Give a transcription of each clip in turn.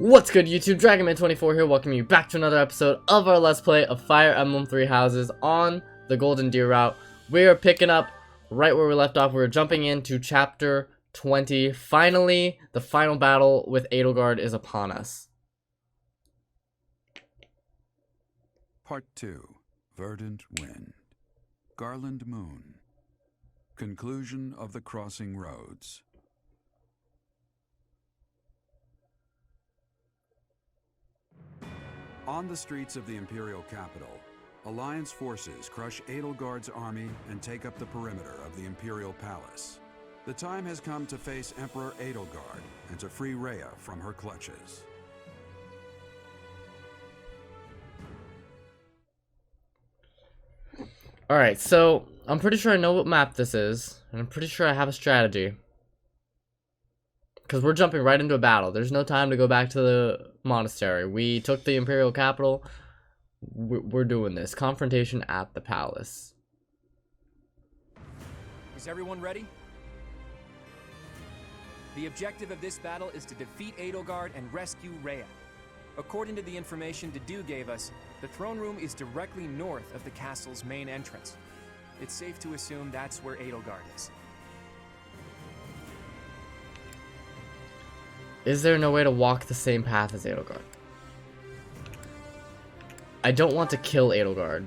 What's good, YouTube? DragonMan24 here, welcoming you back to another episode of our Let's Play of Fire Emblem Three Houses on the Golden Deer route. We are picking up right where we left off. We're jumping into Chapter 20. Finally, the final battle with Edelgard is upon us. Part 2. Verdant Wind. Garland Moon. Conclusion of the Crossing Roads. On the streets of the Imperial capital, Alliance forces crush Edelgard's army and take up the perimeter of the Imperial Palace. The time has come to face Emperor Edelgard and to free Rhea from her clutches. Alright, so I'm pretty sure I know what map this is, and I'm pretty sure I have a strategy. Because we're jumping right into a battle. There's no time to go back to the monastery. We took the Imperial capital. We're doing this. Confrontation at the palace. Is everyone ready? The objective of this battle is to defeat Edelgard and rescue Rhea. According to the information Dedue gave us, the throne room is directly north of the castle's main entrance. It's safe to assume that's where Edelgard is. Is there no way to walk the same path as Edelgard? I don't want to kill Edelgard.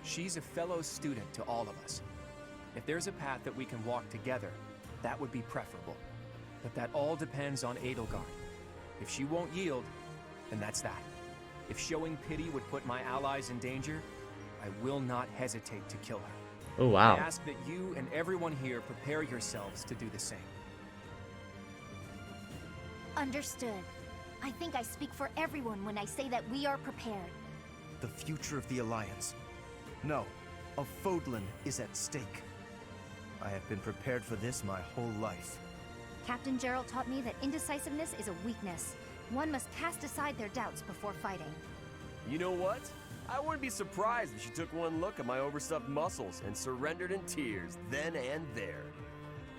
She's a fellow student to all of us. If there's a path that we can walk together, that would be preferable. But that all depends on Edelgard. If she won't yield, then that's that. If showing pity would put my allies in danger, I will not hesitate to kill her. Oh, wow. I ask that you and everyone here prepare yourselves to do the same. Understood. I think I speak for everyone when I say that we are prepared. The future of the Alliance. No, of Fodlan is at stake. I have been prepared for this my whole life. Captain Gerald taught me that indecisiveness is a weakness. One must cast aside their doubts before fighting. You know what? I wouldn't be surprised if she took one look at my overstuffed muscles and surrendered in tears then and there.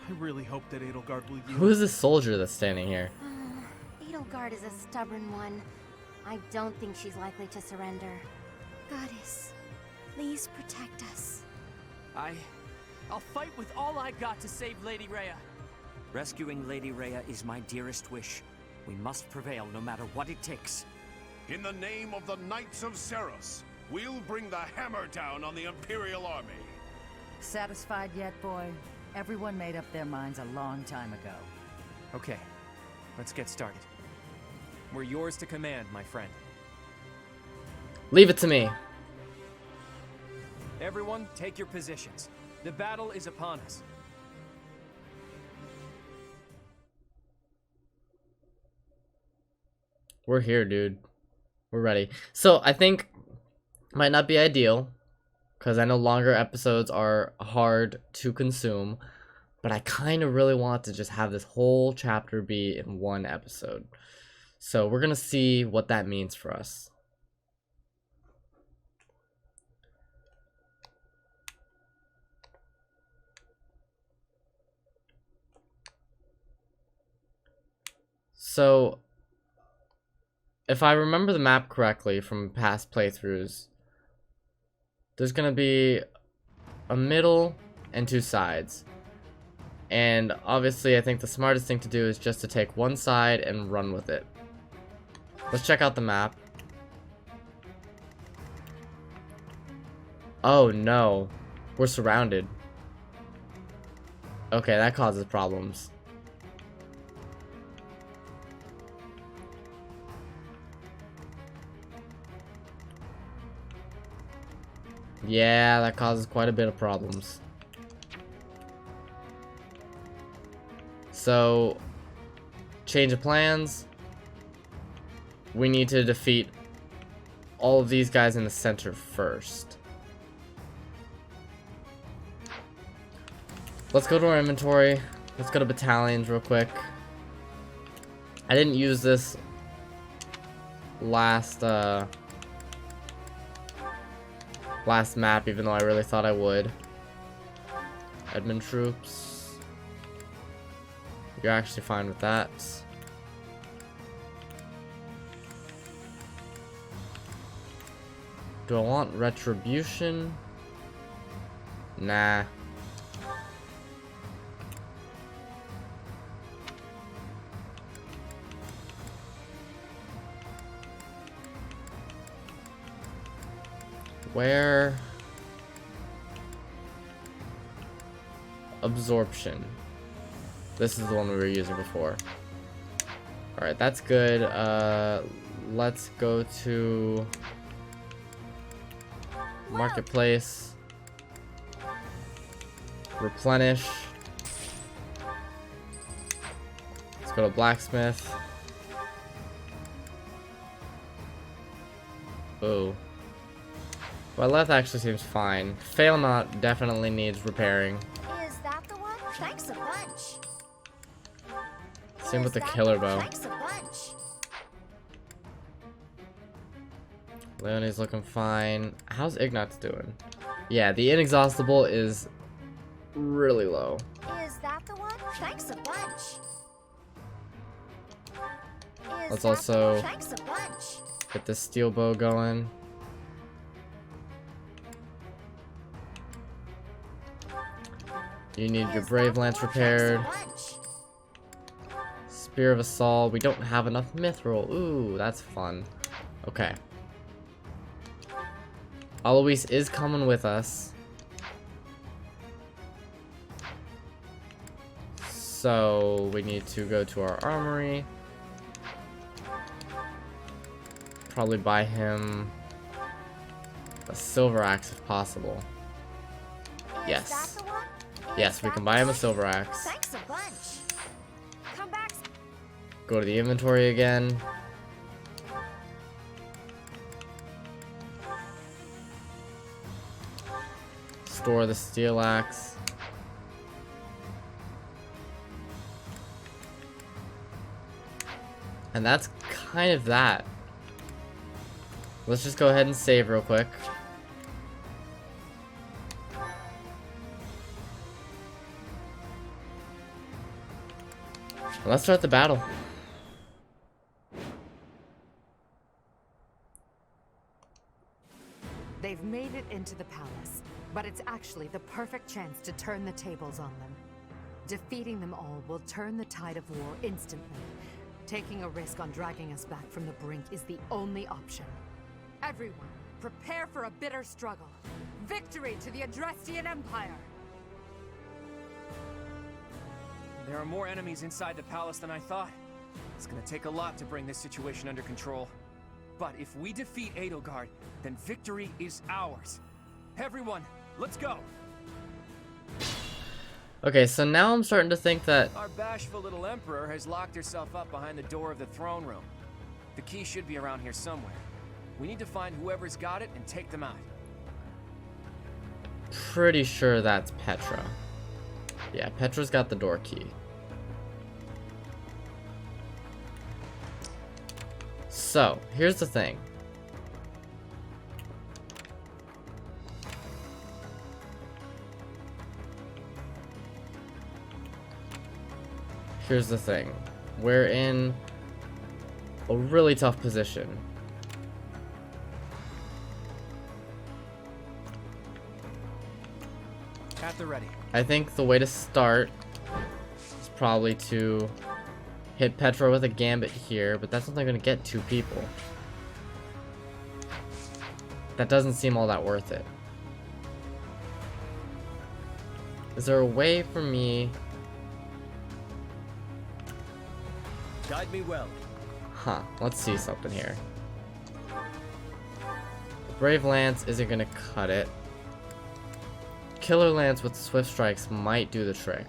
I really hope that Edelgard will yield. Who is this soldier that's standing here? Edelgard is a stubborn one. I don't think she's likely to surrender. Goddess, please protect us. I'll fight with all I got to save Lady Rhea. Rescuing Lady Rhea is my dearest wish. We must prevail no matter what it takes. In the name of the Knights of Seros, we'll bring the hammer down on the Imperial Army. Satisfied yet, boy? Everyone made up their minds a long time ago. Okay, let's get started. We're yours to command, my friend. Leave it to me. Everyone, take your positions. The battle is upon us. We're here, dude. We're ready. So, I think might not be ideal, because I know longer episodes are hard to consume, but I kind of really want to just have this whole chapter be in one episode. So, we're going to see what that means for us. So, if I remember the map correctly from past playthroughs, there's going to be a middle and two sides. And obviously I think the smartest thing to do is just to take one side and run with it. Let's check out the map. Oh no, we're surrounded. Okay, that causes problems. Yeah, that causes quite a bit of problems. So, change of plans. We need to defeat all of these guys in the center first. Let's go to our inventory. Let's go to battalions real quick. I didn't use this last map, even though I really thought I would. Admin troops. You're actually fine with that. Do I want retribution? Nah. Where? Absorption. This is the one we were using before. Alright, that's good. Let's go to Marketplace. Replenish. Let's go to Blacksmith. Ooh. Leth actually seems fine. Fail Not definitely needs repairing. Is that the one? Thanks a bunch. Same with the Killer Bow. Thanks a bunch. Leonie's looking fine. How's Ignat's doing? Yeah, the Inexhaustible is really low. Is that the one? Thanks a bunch. Let's also Thanks a bunch. get the Steel Bow going. You need your Brave Lance repaired. Spear of Assault. We don't have enough Mithril. Ooh, that's fun. Okay. Alois is coming with us. So we need to go to our armory. Probably buy him a silver axe if possible. Yes. Yes, we can buy him a silver axe. Thanks a bunch. Come back. Go to the inventory again. Store the steel axe. And that's kind of that. Let's just go ahead and save real quick. Let's start the battle. They've made it into the palace, but it's actually the perfect chance to turn the tables on them. Defeating them all will turn the tide of war instantly. Taking a risk on dragging us back from the brink is the only option. Everyone, prepare for a bitter struggle. Victory to the Adrestian Empire! There are more enemies inside the palace than I thought. It's gonna take a lot to bring this situation under control. But if we defeat Edelgard, then victory is ours. Everyone, let's go! Okay, so now I'm starting to think that... Our bashful little emperor has locked herself up behind the door of the throne room. The key should be around here somewhere. We need to find whoever's got it and take them out. Pretty sure that's Petra. Yeah, Petra's got the door key. So, here's the thing. Here's the thing. We're in a really tough position. At the ready. I think the way to start is probably to hit Petra with a gambit here, but that's only going to get 2 people. That doesn't seem all that worth it. Is there a way for me... Guide me well. Huh, let's see something here. Brave Lance isn't going to cut it. Killer Lance with Swift Strikes might do the trick.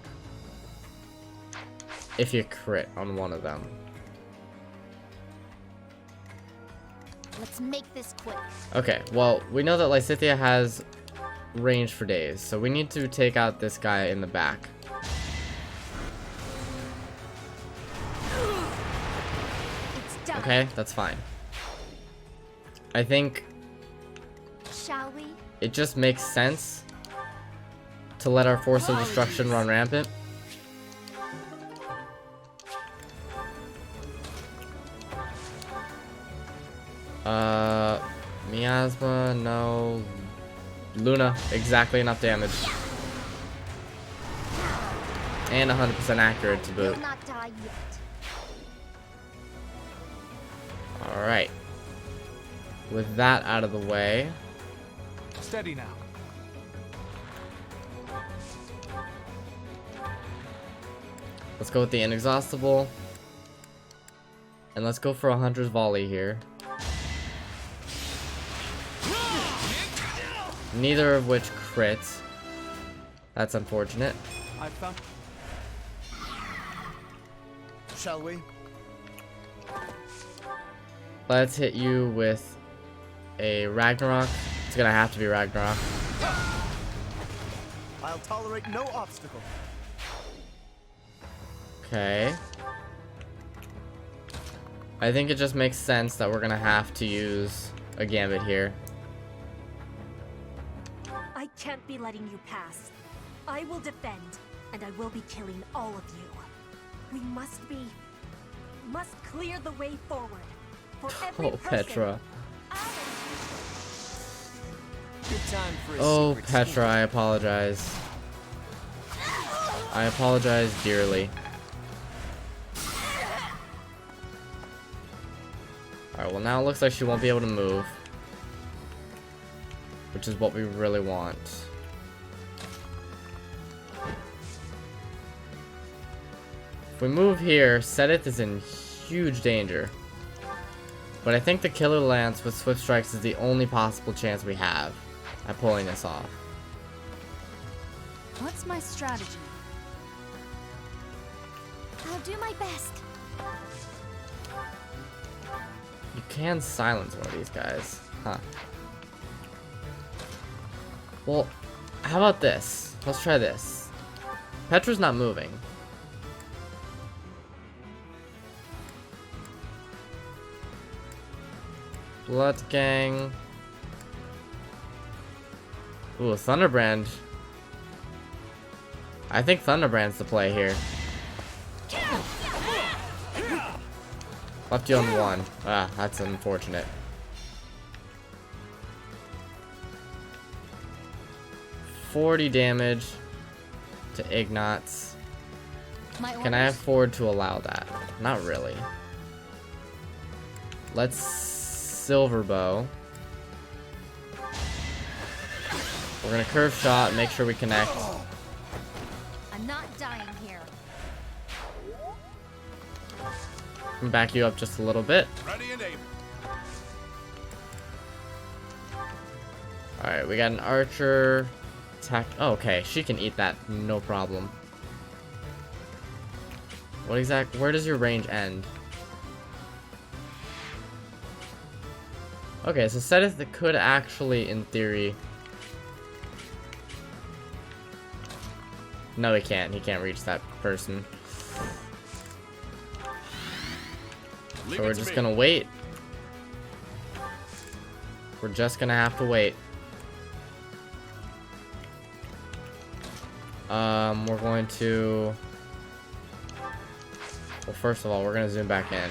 If you crit on one of them. Let's make this quick. Okay, well, we know that Lysithea has range for days, so we need to take out this guy in the back. It's done. Okay, that's fine. I think Shall we? it just makes sense to let our Force of Destruction run rampant. Miasma, no. Luna, exactly enough damage. And 100% accurate to boot. Will not die yet. Alright. With that out of the way. Steady now. Let's go with the inexhaustible. And let's go for a hunter's volley here. Neither of which crits. That's unfortunate. I found. Shall we? Let's hit you with a Ragnarok. It's gonna have to be Ragnarok. I'll tolerate no obstacle. Okay. I think it just makes sense that we're gonna have to use a gambit here. I can't be letting you pass. I will defend, and I will be killing all of you. We must clear the way forward. For every Oh, person. Petra. Good time for a Oh, secret Petra, scoop. I apologize. I apologize dearly. Alright, well now it looks like she won't be able to move. Which is what we really want. If we move here, Sedith is in huge danger. But I think the Killer Lance with Swift Strikes is the only possible chance we have at pulling this off. What's my strategy? I'll do my best. You can silence one of these guys. Huh. Well, how about this? Let's try this. Petra's not moving. Blood Gang. Ooh, Thunderbrand. I think Thunderbrand's the play here. Left you on one. Ah, that's unfortunate. $40 damage to Ignots. Can I afford to allow that? Not really. Let's Silver Bow. We're gonna curve shot, make sure we connect. I'm not dying here. Back you up just a little bit. Ready and able. Alright, we got an archer. Attack. Oh, okay, she can eat that, no problem. Where does your range end? Okay, so Sedith could actually, in theory... No, he can't. He can't reach that person. So we're just gonna wait. We're just gonna have to wait. We're going to... Well, first of all, we're gonna zoom back in.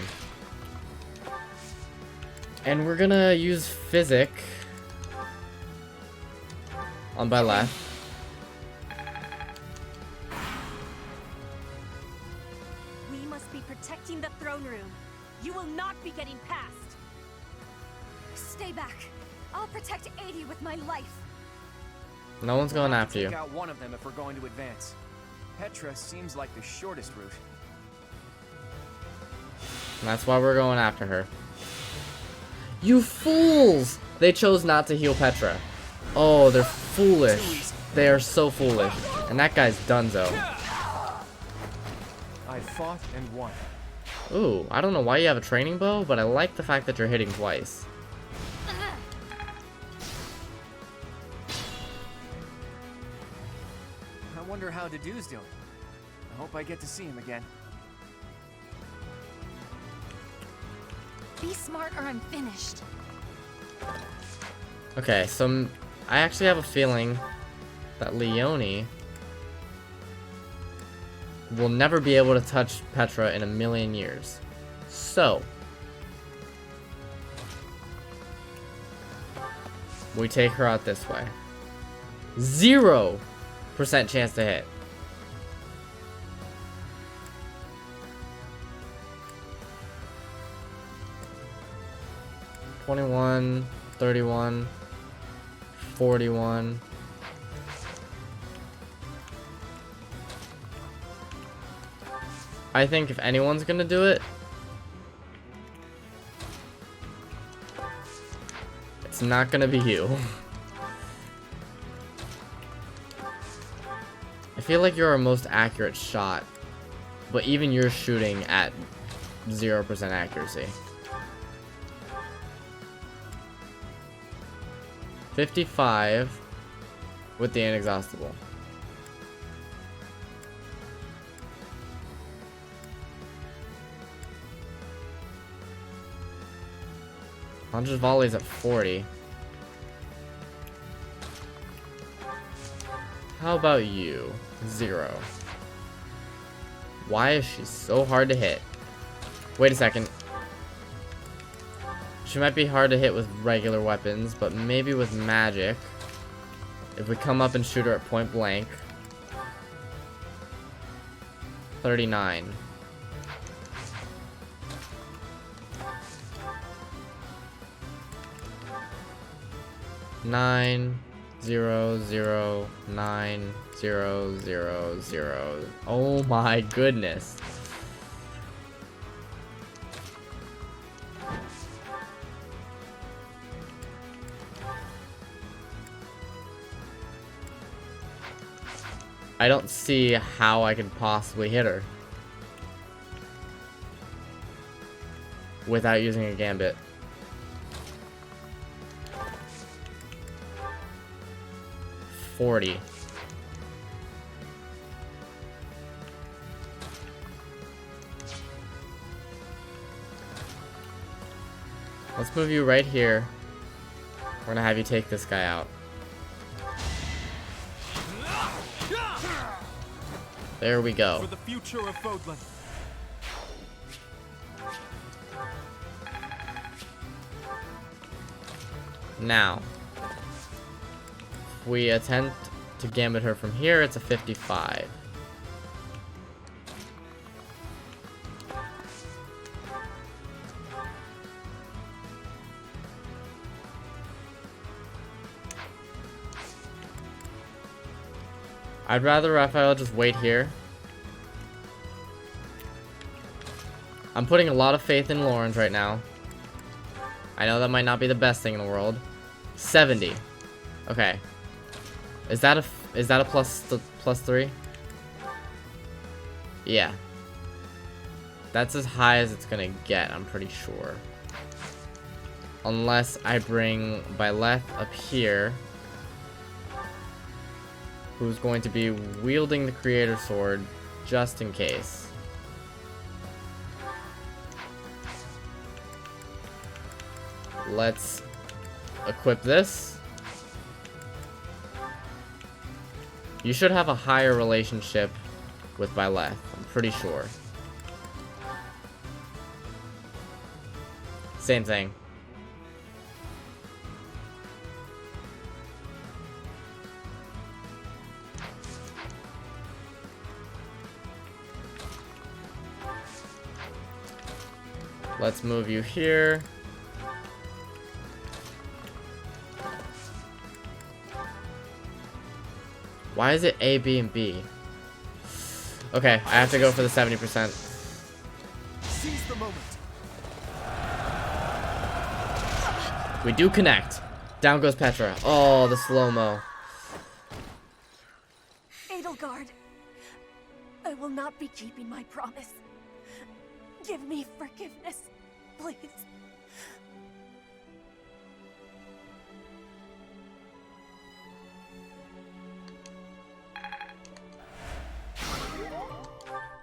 And we're gonna use Physic on by left. We must be protecting the throne room. You will not be getting past. Stay back. I'll protect 80 with my life. No one's going We'll have after to you. take out one of them if we're going to advance. Petra seems like the shortest route. And that's why we're going after her. You fools! They chose not to heal Petra. Oh, they're foolish. They are so foolish. And that guy's donezo. I fought and won. Ooh, I don't know why you have a training bow, but I like the fact that you're hitting twice. I wonder how Dedue's doing. I hope I get to see him again. Be smart or I'm finished. Okay, so I actually have a feeling that Leone will never be able to touch Petra in a million years. So, We take her out this way. 0% chance to hit. $21, $31, $41. I think if anyone's gonna do it, it's not gonna be you. I feel like you're our most accurate shot, but even you're shooting at 0% accuracy. 55 with the inexhaustible. Hunter's volleys at 40. How about you? 0. Why is she so hard to hit? Wait a second. She might be hard to hit with regular weapons, but maybe with magic. If we come up and shoot her at point blank. 39. Nine, 0, 0, 9, 0, 0, 0. Oh my goodness. I don't see how I could possibly hit her without using a gambit. $40. Let's move you right here. We're gonna have you take this guy out. There we go. For the future of Fodlan. Now, if we attempt to gambit her from here, it's a 55. I'd rather Raphael just wait here. I'm putting a lot of faith in Lawrence right now. I know that might not be the best thing in the world. 70. Okay. Is that a plus 3? Yeah. That's as high as it's gonna get, I'm pretty sure. Unless I bring Byleth up here, who's going to be wielding the Creator Sword just in case. Let's equip this. You should have a higher relationship with Byleth, I'm pretty sure. Same thing. Let's move you here. Why is it A, B, and B? Okay, I have to go for the 70%. Seize the moment. We do connect. Down goes Petra. Oh, the slow-mo. Edelgard, I will not be keeping my promise. Give me forgiveness, please.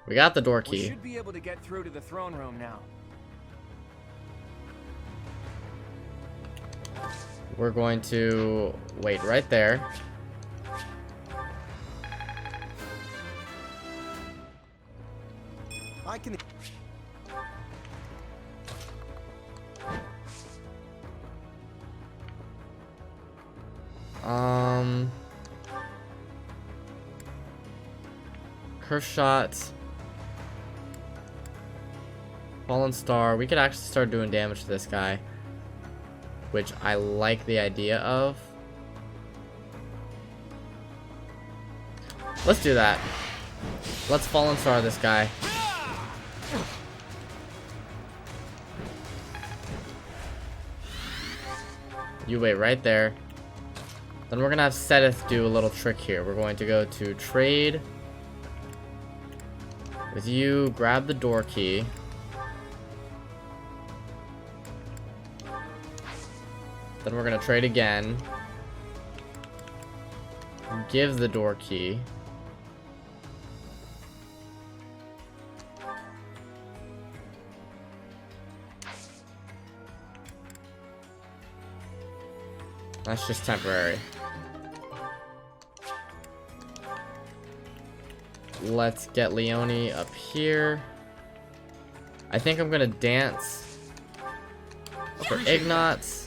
We got the door We key. should be able to get through to the throne room now. We're going to wait right there. I can... Curse shot. Fallen Star. We could actually start doing damage to this guy, which I like the idea of. Let's do that. Let's Fallen Star this guy. You wait right there. Then we're gonna have Sedith do a little trick here. We're going to go to trade with you, grab the door key. Then we're gonna trade again. Give the door key. That's just temporary. Let's get Leone up here. I think I'm gonna dance for Ignatz.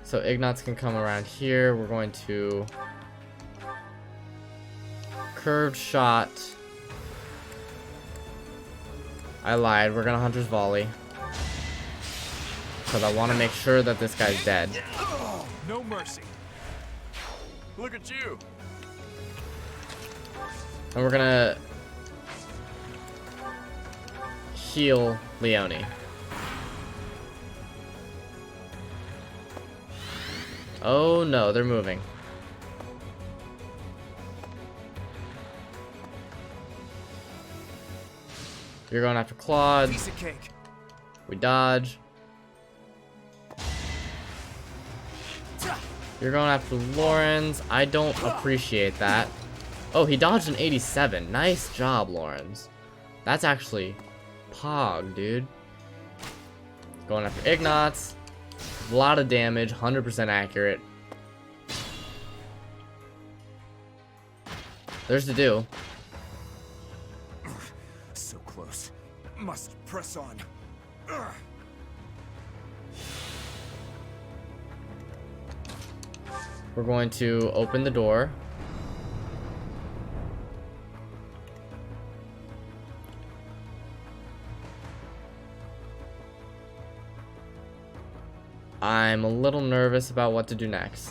So Ignatz can come around here. We're going to curved shot. I lied. We're gonna Hunter's Volley. Because I want to make sure that this guy's dead. No mercy. Look at you. And we're gonna heal Leone. Oh no, they're moving. You're going after Claude. Piece of cake. We dodge. You're going after Lawrence. I don't appreciate that. Oh, he dodged an 87. Nice job, Lawrence. That's actually pog, dude. Going after Ignatz. A lot of damage, 100% accurate. There's the do. So close. Must press on. We're going to open the door. I'm a little nervous about what to do next.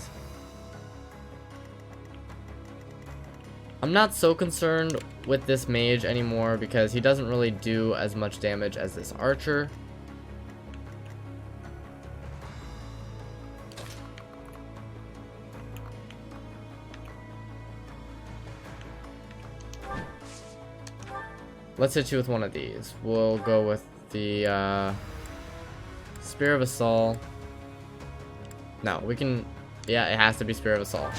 I'm not so concerned with this mage anymore because he doesn't really do as much damage as this archer. Let's hit you with one of these. We'll go with the Spear of Assault. No, we can... Yeah, it has to be Spear of Assault.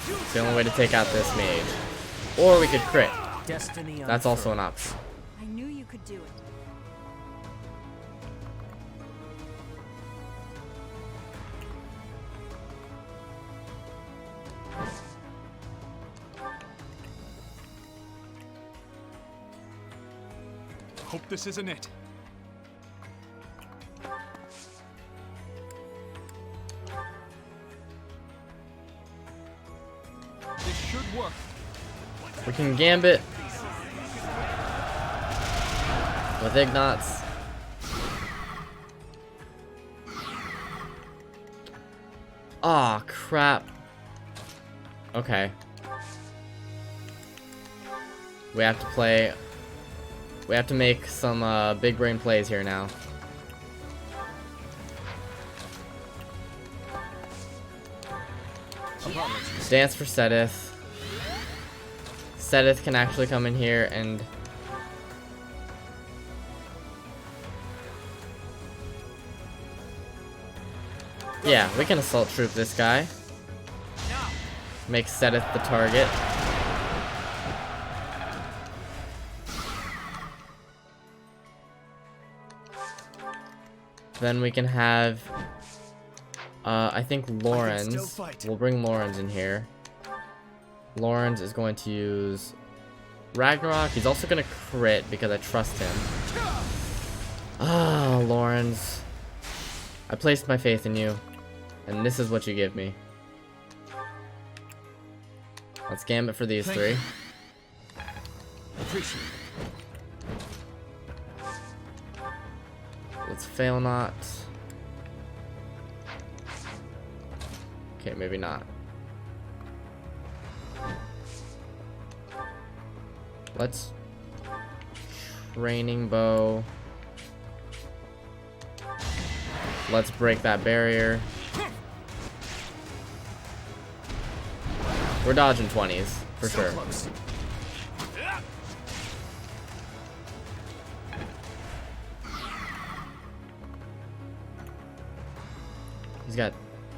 It's the only way to take out this mage. Or we could crit. Destiny. That's also an option. I knew you could do it. Hope this isn't it. This should work. We can Gambit with Ignatz. Aw, crap. Okay. We have to play... We have to make some big brain plays here now. Dance for Sedith. Sedith can actually come in here and... Yeah, we can assault troop this guy. Make Sedith the target. Then we can have, I think Lawrence. We'll bring Lawrence in here. Lawrence is going to use Ragnarok. He's also going to crit because I trust him. Ah, Lawrence. I placed my faith in you. And this is what you give me. Let's gambit for these three. Appreciate it. Let's fail not. Okay, maybe not. Let's training bow. Let's break that barrier. We're dodging 20s for So sure. close. He's got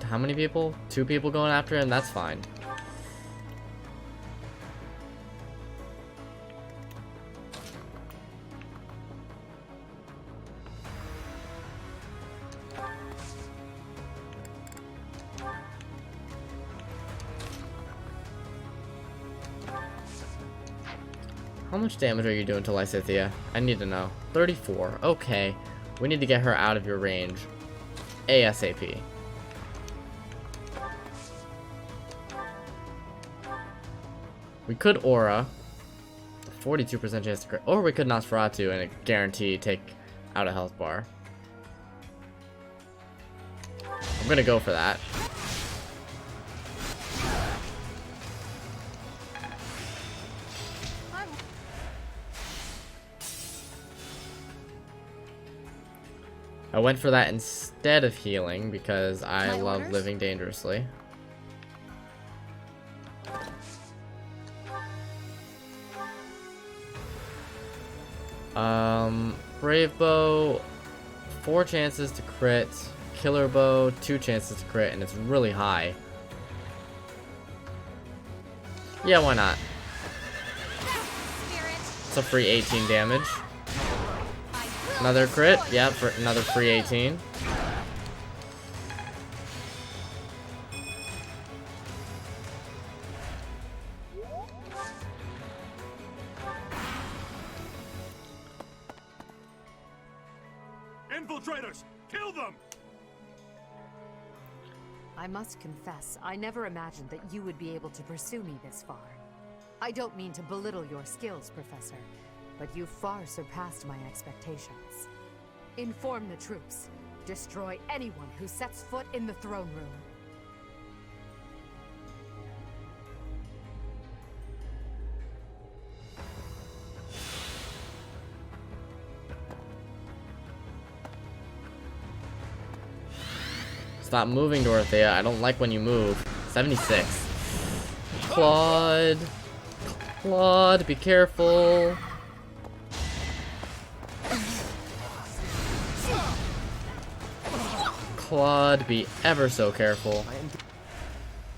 how many people? 2 people going after him? That's fine. How much damage are you doing to Lysithea? I need to know. 34. Okay. We need to get her out of your range. ASAP. We could Aura. 42% chance to crit. Or we could Nosferatu and a guarantee take out a health bar. I'm gonna go for that. I went for that instead of healing because I love living dangerously. Brave bow, 4 chances to crit. Killer bow, 2 chances to crit, and it's really high. Yeah, why not? It's a free 18 damage. Another crit, yeah, for another free 18. Infiltrators! Kill them! I must confess, I never imagined that you would be able to pursue me this far. I don't mean to belittle your skills, Professor, but you far surpassed my expectations. Inform the troops. Destroy anyone who sets foot in the throne room. Stop moving, Dorothea. I don't like when you move. 76. Claude. Claude, be careful. Claude, be ever so careful.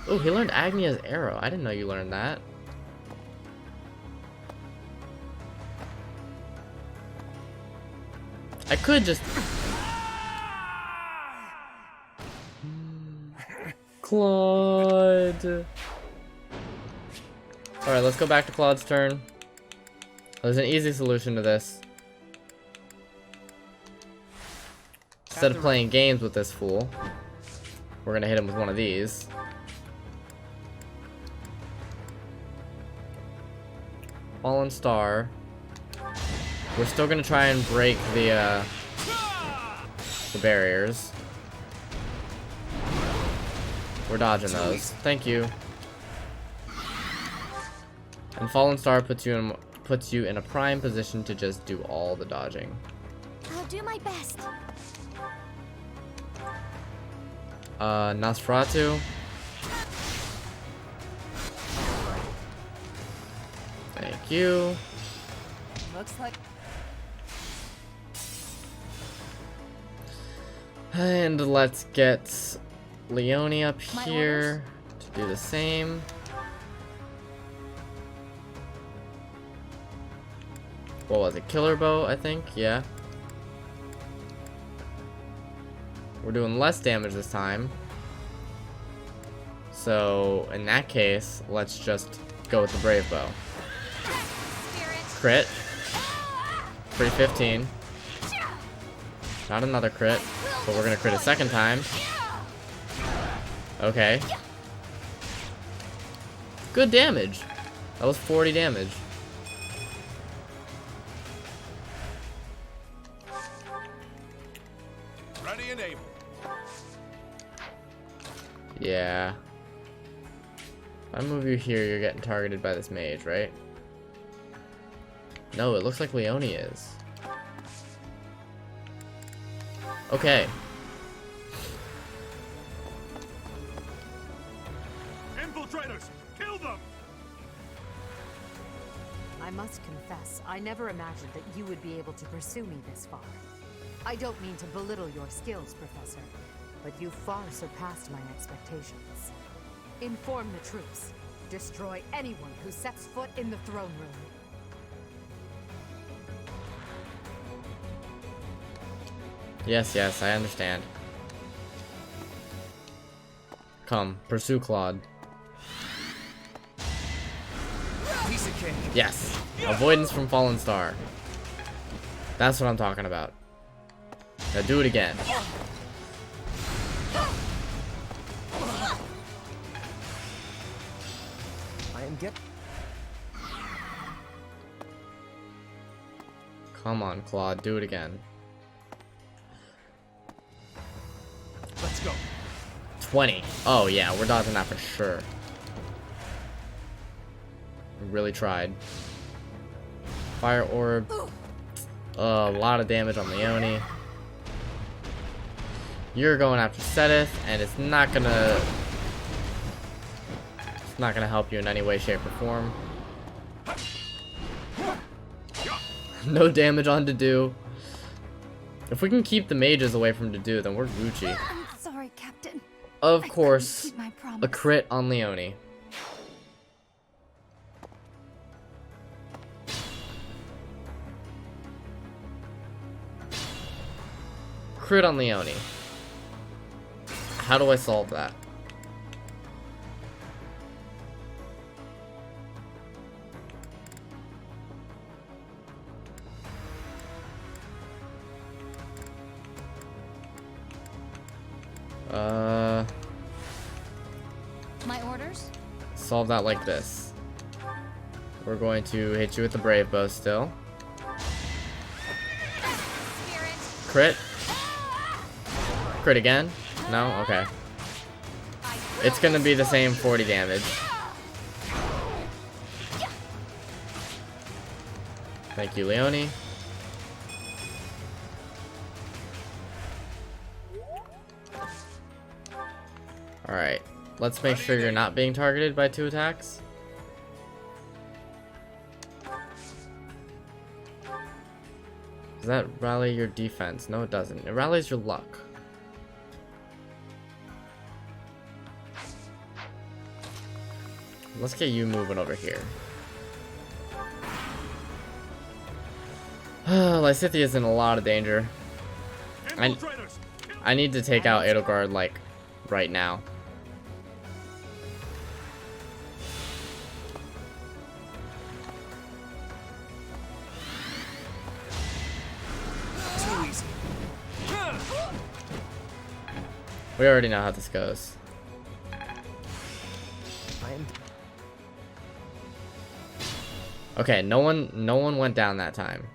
Oh, he learned Agnia's arrow. I didn't know you learned that. I could just... Claude. Alright, let's go back to Claude's turn. There's an easy solution to this. Instead of playing games with this fool, we're gonna hit him with one of these. Fallen Star. We're still gonna try and break the barriers. We're dodging those. Thank you. And Fallen Star puts you in a prime position to just do all the dodging. I'll do my best. Nosferatu. Thank you. Looks like... And let's get Leone up here to do the same. What was it? Killer bow, I think? Yeah. We're doing less damage this time. So, in that case, let's just go with the brave bow. Crit. Free 15. Not another crit, but we're gonna crit a second time. Okay. Good damage. That was 40 damage. Ready and able. Yeah. If I move you here, you're getting targeted by this mage, right? No, it looks like Leone is. Okay. Infiltrators, kill them! I must confess, I never imagined that you would be able to pursue me this far. I don't mean to belittle your skills, Professor, but you far surpassed my expectations. Inform the troops. Destroy anyone who sets foot in the throne room. Yes, yes, I understand. Come, pursue Claude. Piece of cake. Yes. Avoidance from Fallen Star. That's what I'm talking about. Now do it again. I am get. Come on, Claude, do it again. Let's go. 20. Oh yeah, we're dodging that for sure. We really tried. Fire orb. A lot of damage on Leone. You're going after Setith, and it's not gonna help you in any way, shape, or form. No damage on Dedue. If we can keep the mages away from Dedue, then we're Gucci. I'm sorry, Captain. Of course, Keep my promise. a crit on Leone. Crit on Leone. How do I solve that? My orders? Solve that like this. We're going to hit you with the Brave Bow still. Crit. Crit again? No? Okay. It's gonna be the same 40 damage. Thank you, Leone. Alright. Let's make sure you're not being targeted by 2 attacks. Does that rally your defense? No, it doesn't. It rallies your luck. Let's get you moving over here. Lysithia's in a lot of danger. I need to take out Edelgard, like, right now. Too easy. We already know how this goes. I am. Okay, no one went down that time.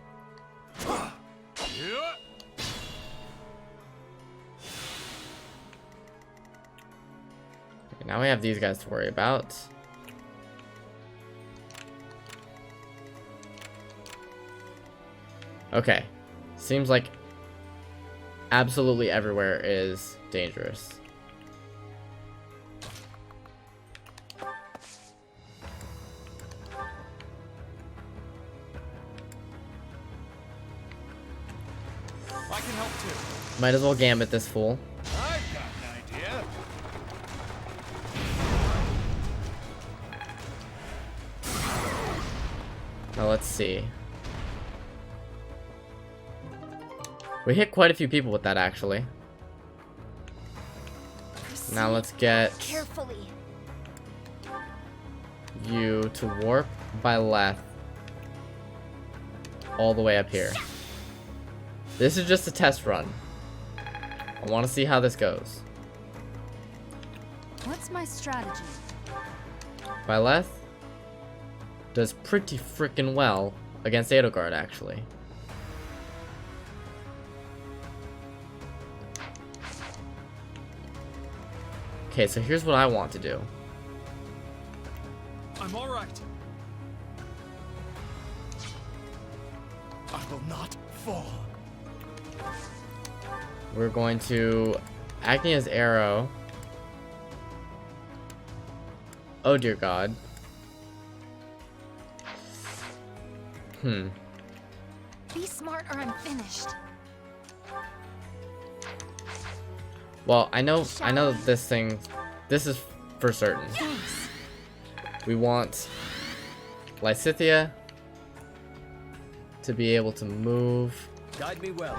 Okay, now we have these guys to worry about. Okay, seems like absolutely everywhere is dangerous. I can help too. Might as well gambit this fool. I've got an idea. Now let's see. We hit quite a few people with that, actually. Now let's get Carefully. you to warp by left all the way up here. This is just a test run. I want to see how this goes. What's my strategy? Byleth does pretty freaking well against Edelgard, actually. Okay, so here's what I want to do. I'm all right. I will not fall. We're going to Agnia's arrow. Oh dear God. Be smart or I'm finished. Well, I know that this is for certain. Thanks. We want Lysithea to be able to move Guide me well.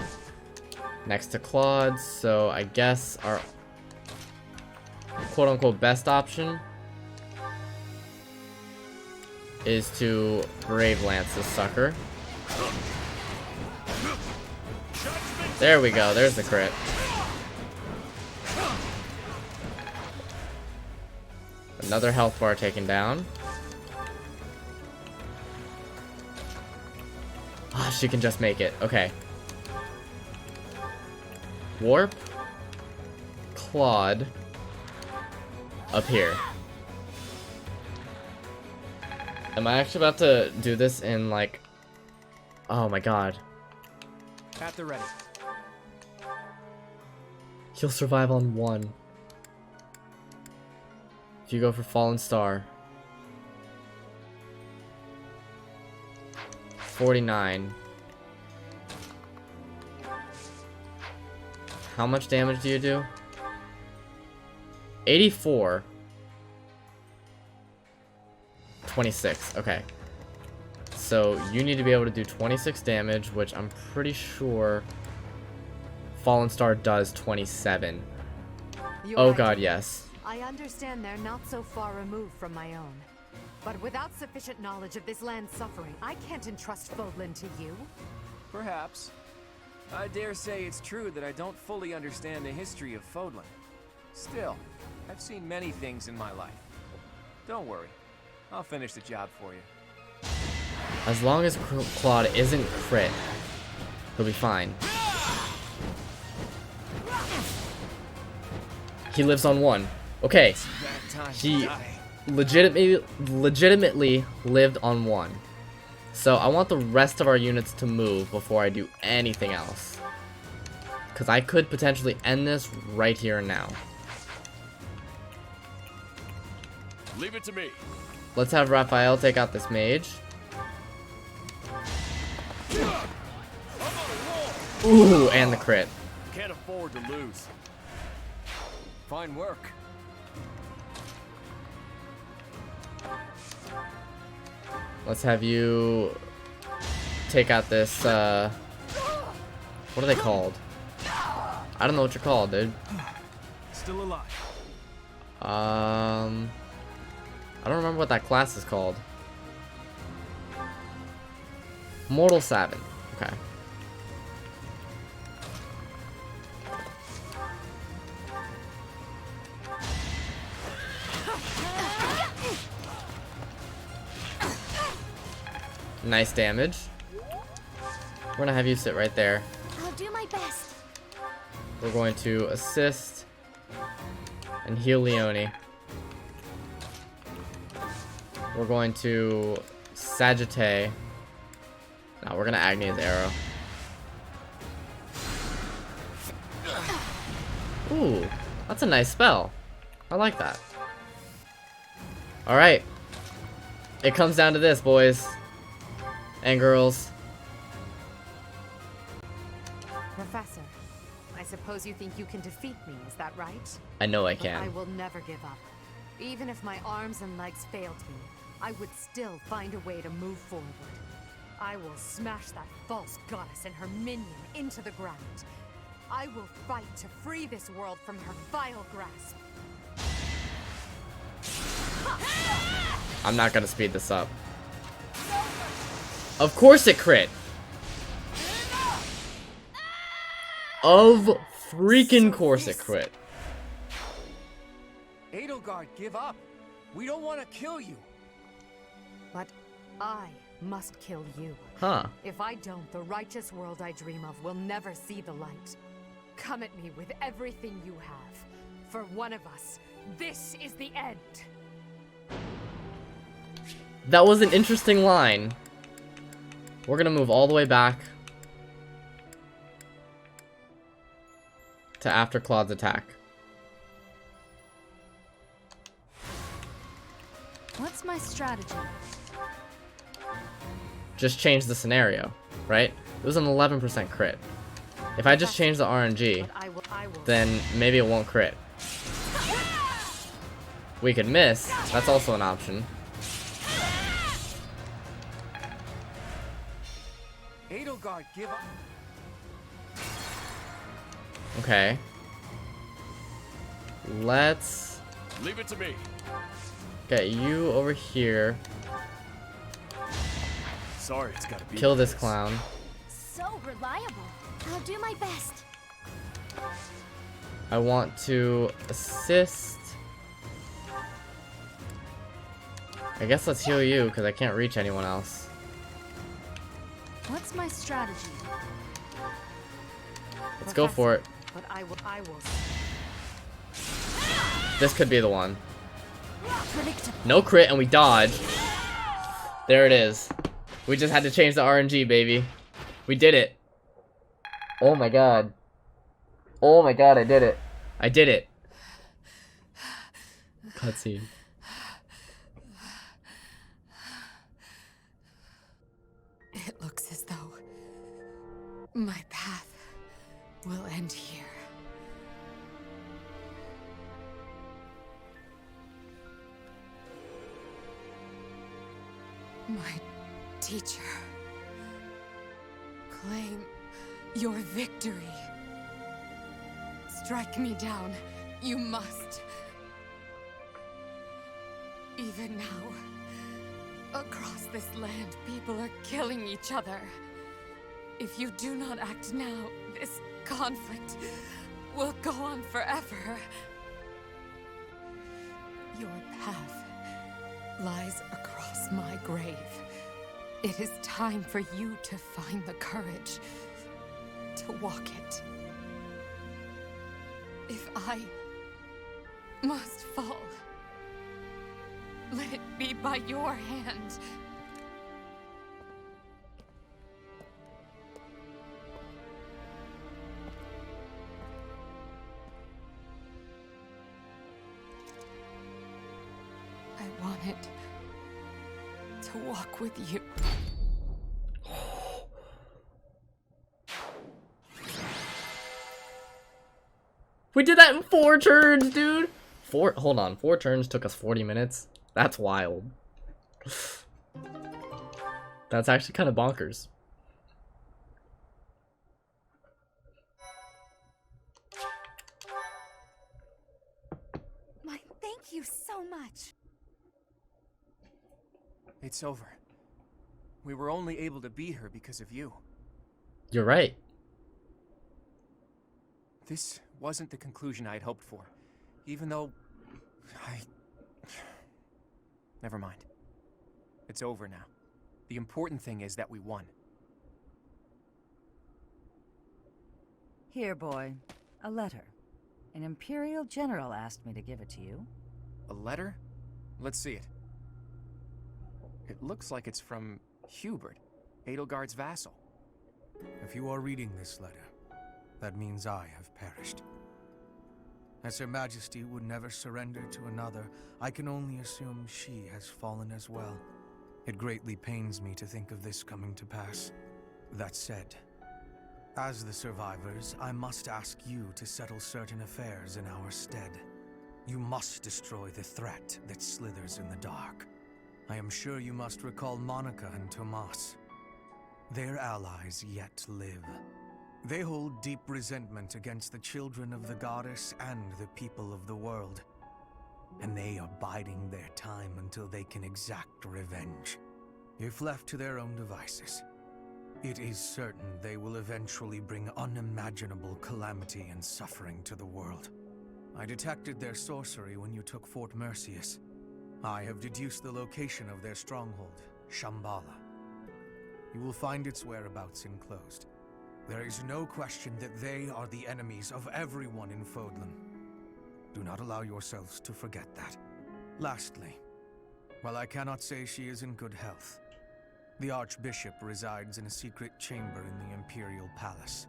next to Claude, so I guess our quote-unquote best option is to Brave Lance this sucker. There we go, there's the crit. Another health bar taken down. Ah, she can just make it. Okay. Warp. Claude. Up here. Am I actually about to do this in like... Oh my God. At the ready. He'll survive on 1. If you go for Fallen Star. 49. How much damage do you do? 84. 26. Okay. So you need to be able to do 26 damage, which I'm pretty sure Fallen Star does 27. You're Oh right. God, yes. I understand they're not so far removed from my own. But without sufficient knowledge of this land's suffering, I can't entrust Fodlan to you. Perhaps. I dare say it's true that I don't fully understand the history of Fodlan. Still, I've seen many things in my life. Don't worry. I'll finish the job for you. As long as Claude isn't crit, he'll be fine. He lives on 1. Okay. He legitimately lived on 1. So I want the rest of our units to move before I do anything else. Because I could potentially end this right here and now. Leave it to me. Let's have Raphael take out this mage. Ooh, and the crit. Can't afford to lose. Fine work. Let's have you take out this, what are they called? I don't know what you're called, dude. Still alive. I don't remember what that class is called. Mortal Savin. Okay. Nice damage. We're gonna have you sit right there. I'll do my best. We're going to assist and heal Leone. We're going to Sagittate. No, we're gonna Agni's arrow. Ooh, that's a nice spell. I like that. Alright. It comes down to this, boys. And girls. Professor, I suppose you think you can defeat me, is that right? I know I But I can. will never give up. Even if my arms and legs failed me, I would still find a way to move forward. I will smash that false goddess and her minion into the ground. I will fight to free this world from her vile grasp. I'm not gonna speed this up. Of course it crit! Of freaking course it crit. Edelgard, give up. We don't want to kill you. But I must kill you. Huh. If I don't, the righteous world I dream of will never see the light. Come at me with everything you have. For one of us, this is the end. That was an interesting line. We're gonna move all the way back to after Claude's attack. What's my strategy? Just change the scenario, right? It was an 11% crit. If I just change the RNG, then maybe it won't crit. We could miss. That's also an option. Edelgard, give up. Okay. Let's Leave it to me. get you over here. Sorry, it's gotta be. Kill this like clown. So reliable. I'll do my best. I want to assist. I guess let's heal you because I can't reach anyone else. What's my strategy? Let's go for it. But I will. This could be the one. Predictable. No crit and we dodge. There it is. We just had to change the RNG, baby. We did it. Oh my god. Oh my god, I did it. I did it. Cutscene. It looks as though my path will end here. My teacher, claim your victory. Strike me down, you must. Even now, across this land, people are killing each other. If you do not act now, this conflict will go on forever. Your path lies across my grave. It is time for you to find the courage to walk it. If I must fall, let it be by your hand. I wanted to walk with you. We did that in 4 turns, dude. Hold on, 4 turns took us 40 minutes. That's wild. That's actually kind of bonkers. Thank you so much. It's over. We were only able to beat her because of you. You're right. This wasn't the conclusion I'd hoped for, even though Never mind. It's over now. The important thing is that we won. Here, boy. A letter. An Imperial General asked me to give it to you. A letter? Let's see it. It looks like it's from Hubert, Edelgard's vassal. If you are reading this letter, that means I have perished. As Her Majesty would never surrender to another, I can only assume she has fallen as well. It greatly pains me to think of this coming to pass. That said, as the survivors, I must ask you to settle certain affairs in our stead. You must destroy the threat that slithers in the dark. I am sure you must recall Monica and Tomas. Their allies yet live. They hold deep resentment against the children of the goddess and the people of the world. And they are biding their time until they can exact revenge. If left to their own devices, it is certain they will eventually bring unimaginable calamity and suffering to the world. I detected their sorcery when you took Fort Mercius. I have deduced the location of their stronghold, Shambhala. You will find its whereabouts enclosed. There is no question that they are the enemies of everyone in Fodlan. Do not allow yourselves to forget that. Lastly, while I cannot say she is in good health, the Archbishop resides in a secret chamber in the Imperial Palace.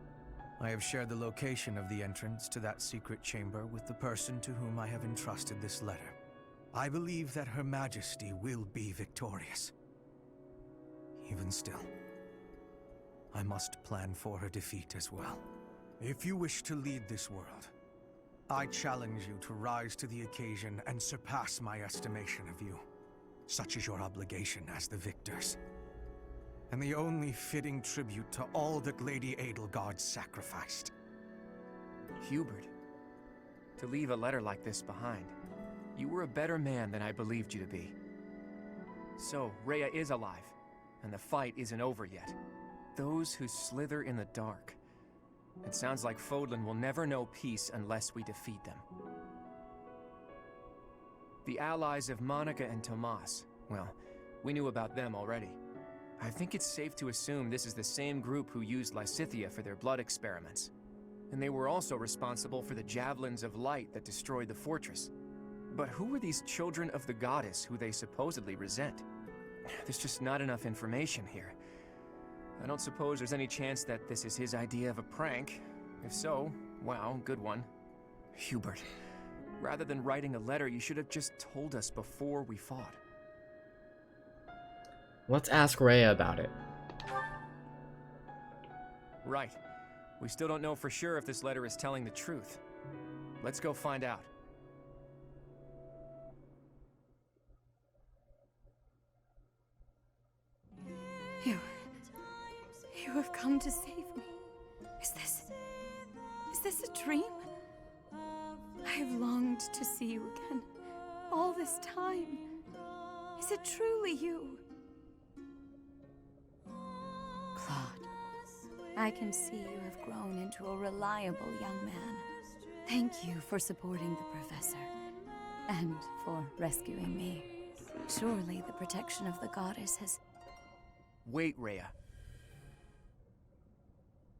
I have shared the location of the entrance to that secret chamber with the person to whom I have entrusted this letter. I believe that Her Majesty will be victorious. Even still, I must plan for her defeat as well. If you wish to lead this world, I challenge you to rise to the occasion and surpass my estimation of you. Such is your obligation as the victors, and the only fitting tribute to all that Lady Edelgard sacrificed. Hubert, to leave a letter like this behind, you were a better man than I believed you to be. So, Rhea is alive, and the fight isn't over yet. Those who slither in the dark. It sounds like Fodlan will never know peace unless we defeat them. The allies of Monica and Tomas, well, we knew about them already. I think it's safe to assume this is the same group who used Lysithea for their blood experiments. And they were also responsible for the javelins of light that destroyed the fortress. But who are these children of the goddess who they supposedly resent? There's just not enough information here. I don't suppose there's any chance that this is his idea of a prank. If so, wow, good one. Hubert, rather than writing a letter, you should have just told us before we fought. Let's ask Rhea about it. Right. We still don't know for sure if this letter is telling the truth. Let's go find out. You have come to save me. Is this a dream? I have longed to see you again, all this time. Is it truly you? Claude, I can see you have grown into a reliable young man. Thank you for supporting the professor, and for rescuing me. Surely the protection of the goddess has... Wait, Rhea.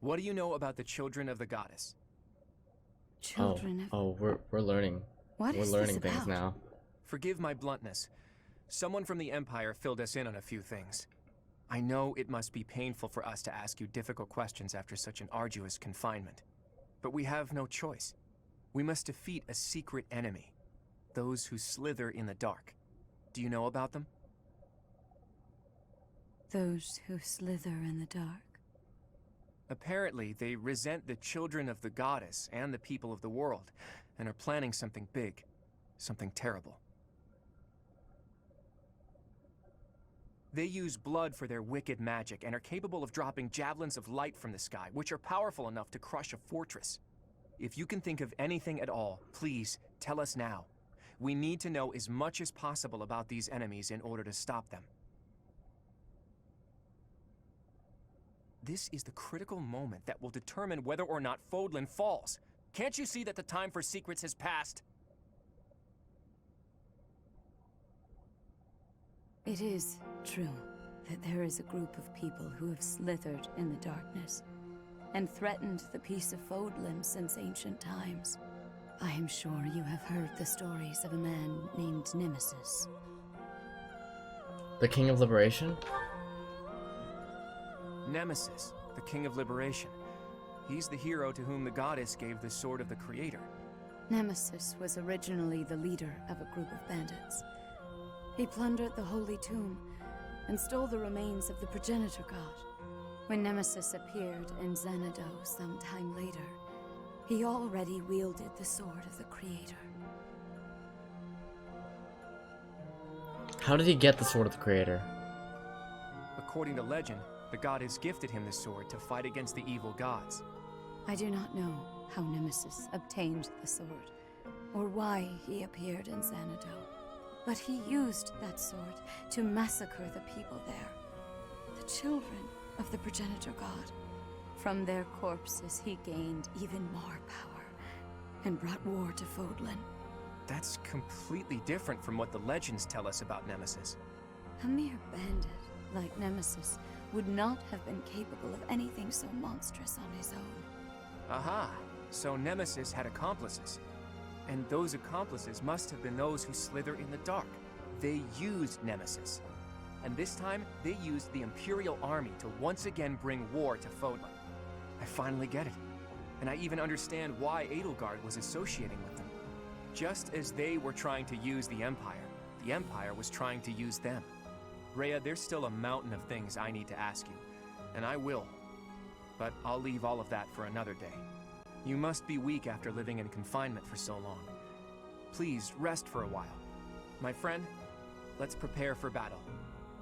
What do you know about the children of the goddess? Children of... Oh, we're learning. What we're is learning this things about? now. Forgive my bluntness. Someone from the Empire filled us in on a few things. I know it must be painful for us to ask you difficult questions after such an arduous confinement. But we have no choice. We must defeat a secret enemy. Those who slither in the dark. Do you know about them? Those who slither in the dark. Apparently, they resent the children of the goddess and the people of the world, and are planning something big, something terrible. They use blood for their wicked magic and are capable of dropping javelins of light from the sky, which are powerful enough to crush a fortress. If you can think of anything at all, please tell us now. We need to know as much as possible about these enemies in order to stop them. This is the critical moment that will determine whether or not Fodlan falls. Can't you see that the time for secrets has passed? It is true that there is a group of people who have slithered in the darkness and threatened the peace of Fodlan since ancient times. I am sure you have heard the stories of a man named Nemesis. The King of Liberation? Nemesis, the King of Liberation. He's the hero to whom the goddess gave the Sword of the Creator. Nemesis was originally the leader of a group of bandits. He plundered the Holy Tomb and stole the remains of the progenitor god. When Nemesis appeared in Xanadu some time later, he already wielded the Sword of the Creator. How did he get the Sword of the Creator? According to legend, the goddess gifted him the sword to fight against the evil gods. I do not know how Nemesis obtained the sword, or why he appeared in Xanadu, but he used that sword to massacre the people there, the children of the progenitor god. From their corpses he gained even more power, and brought war to Fodlan. That's completely different from what the legends tell us about Nemesis. A mere bandit like Nemesis would not have been capable of anything so monstrous on his own. Aha! So Nemesis had accomplices. And those accomplices must have been those who slither in the dark. They used Nemesis. And this time, they used the Imperial Army to once again bring war to Fodlan. I finally get it. And I even understand why Edelgard was associating with them. Just as they were trying to use the Empire was trying to use them. Rhea, there's still a mountain of things I need to ask you, and I will. But I'll leave all of that for another day. You must be weak after living in confinement for so long. Please, rest for a while. My friend, let's prepare for battle.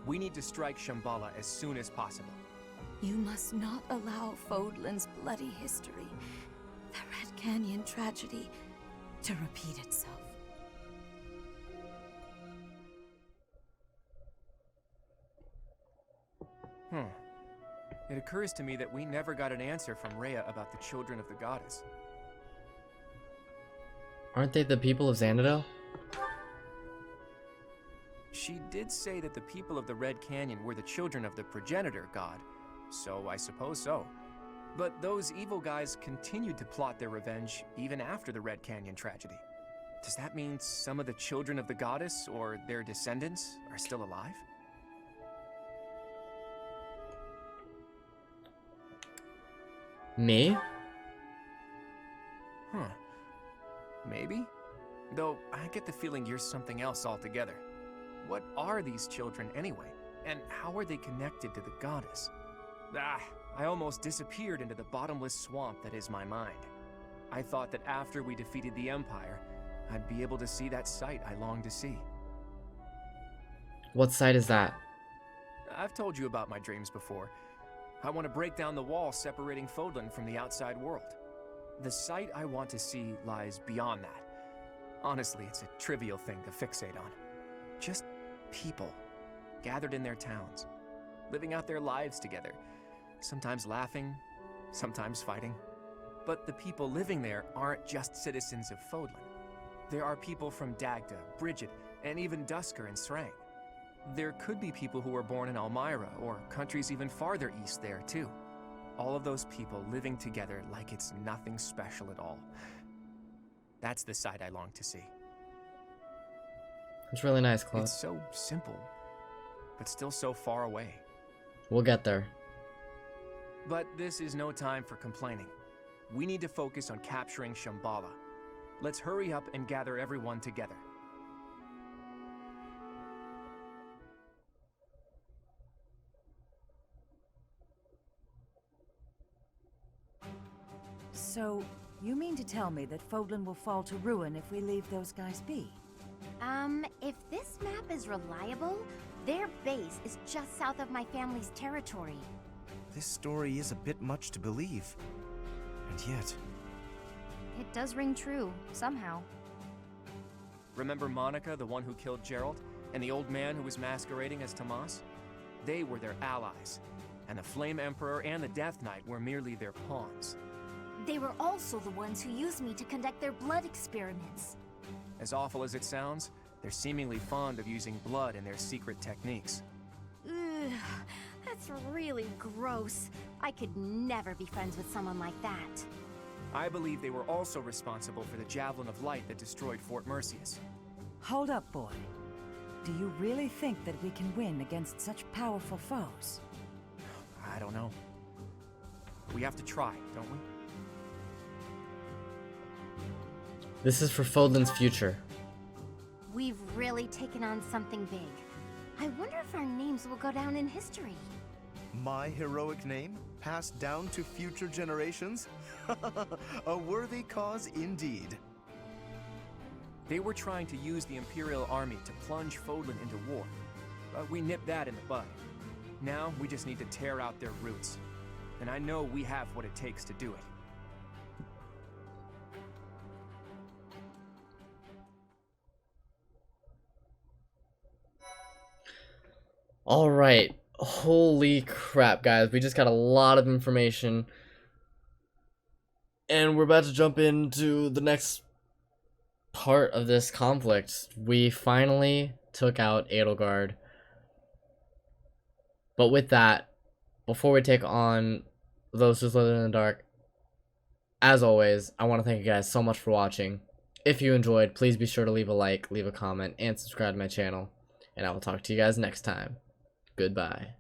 We need to strike Shambhala as soon as possible. You must not allow Fodlan's bloody history, the Red Canyon tragedy, to repeat itself. It occurs to me that we never got an answer from Rhea about the children of the goddess. Aren't they the people of Xanadu? She did say that the people of the Red Canyon were the children of the progenitor god, so I suppose so. But those evil guys continued to plot their revenge even after the Red Canyon tragedy. Does that mean some of the children of the goddess, or their descendants, are still alive? Me? Maybe? Though, I get the feeling you're something else altogether. What are these children anyway? And how are they connected to the goddess? I almost disappeared into the bottomless swamp that is my mind. I thought that after we defeated the Empire, I'd be able to see that sight I longed to see. What site is that? I've told you about my dreams before. I want to break down the wall separating Fodlan from the outside world. The sight I want to see lies beyond that. Honestly, it's a trivial thing to fixate on. Just people, gathered in their towns, living out their lives together, sometimes laughing, sometimes fighting. But the people living there aren't just citizens of Fodlan. There are people from Dagda, Bridget, and even Dusker and Srang. There could be people who were born in Almyra, or countries even farther east there, too. All of those people living together like it's nothing special at all. That's the sight I long to see. It's really nice, Claude. It's so simple, but still so far away. We'll get there. But this is no time for complaining. We need to focus on capturing Shambhala. Let's hurry up and gather everyone together. So, you mean to tell me that Fodlan will fall to ruin if we leave those guys be? If this map is reliable, their base is just south of my family's territory. This story is a bit much to believe. And yet... It does ring true, somehow. Remember Monica, the one who killed Gerald, and the old man who was masquerading as Tomas? They were their allies, and the Flame Emperor and the Death Knight were merely their pawns. They were also the ones who used me to conduct their blood experiments. As awful as it sounds, they're seemingly fond of using blood in their secret techniques. Ugh, that's really gross. I could never be friends with someone like that. I believe they were also responsible for the Javelin of Light that destroyed Fort Mercius. Hold up, boy. Do you really think that we can win against such powerful foes? I don't know. We have to try, don't we? This is for Fodlan's future. We've really taken on something big. I wonder if our names will go down in history. My heroic name, passed down to future generations? A worthy cause indeed. They were trying to use the Imperial Army to plunge Fodlan into war, but we nipped that in the bud. Now we just need to tear out their roots, and I know we have what it takes to do it. Alright. Holy crap, guys. We just got a lot of information. And we're about to jump into the next part of this conflict. We finally took out Edelgard. But with that, before we take on those who live in the dark, as always, I want to thank you guys so much for watching. If you enjoyed, please be sure to leave a like, leave a comment, and subscribe to my channel. And I will talk to you guys next time. Goodbye.